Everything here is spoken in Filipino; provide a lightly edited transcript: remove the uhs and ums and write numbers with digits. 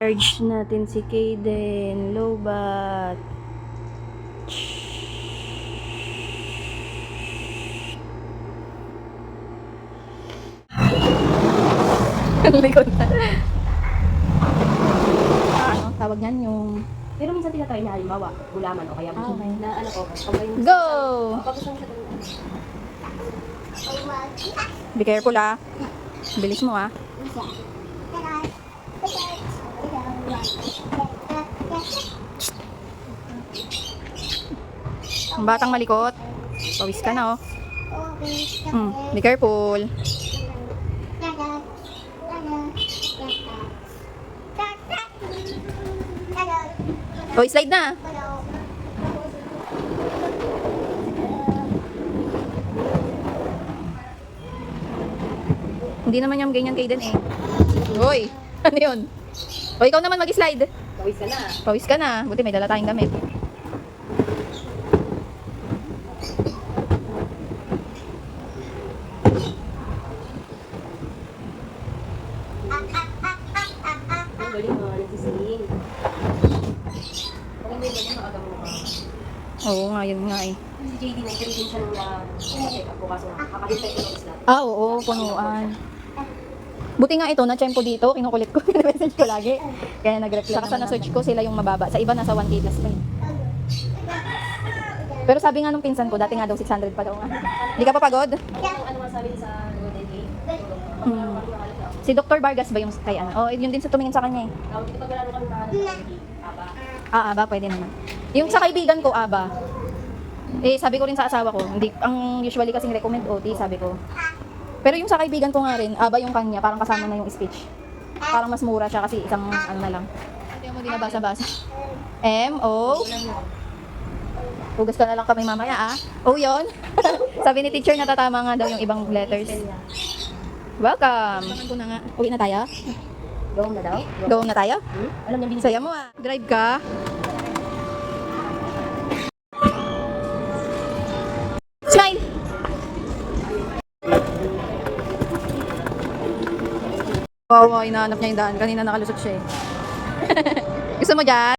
Charge natin si Kaden. Lobat. Likod na. Ano? Tawag niyan yung... Pero minsan tinatry niya, halimbawa, gulaman o kaya Okay. na ano ko, pag may Go! pag gusto mo siya ganun. Be careful ah. Bilis mo ah. Ang batang malikot. Pawis ka na oh. Be careful. Oh, slide na. Hindi naman yung ganyan Kaden eh. Hoy, ano yun? O ikaw naman mag-slide. Pawis ka na. Pawis ka na. Buti may dala tayong damit. Ang galing mo, nagsisingin. Kung hindi mo maaga mo ka. Oo nga, yun nga eh. Si JD, nag-check din siya nung check up ko kaso nakakahintay ko ng isla. Ah, oo, punuan. Buti nga ito, na-tempo dito, kinukulit ko, message ko lagi. Kaya nag-reply. Saka sa na-search ko, sila yung mababa. Sa iba, nasa 1K plus pa eh. Pero sabi nga nung pinsan ko, dati nga daw 600 pa daw nga. Hindi ka pa pagod? Ano masabi sa Golden Gate? Si Dr. Vargas ba yung kay ano? Oh, yun din sa tumingin sa kanya eh. Dito pag lalo kami para sa Aba. Aba, pwede naman. Yung sa kaibigan ko, Aba. Eh, sabi ko rin sa asawa ko, hindi, ang usually kasing recommend OT, sabi ko. Pero yung sa kaibigan ko nga rin, Aba yung kanya, parang kasama na yung speech. Parang mas mura siya kasi isang ano na lang. Hindi mo din nabasa-basa. M-O. Hugas ka na lang kami mamaya ah. Oh, yun. Sabi ni teacher natatama nga daw yung ibang letters. Welcome. Ko na nga. Uwi na tayo? Go na daw? Go na tayo? Alam niya, Saya mo ah. Drive ka. Smile! Wow, hinahanap niya yung daan. Kanina nakalusot siya eh. Gusto mo dyan?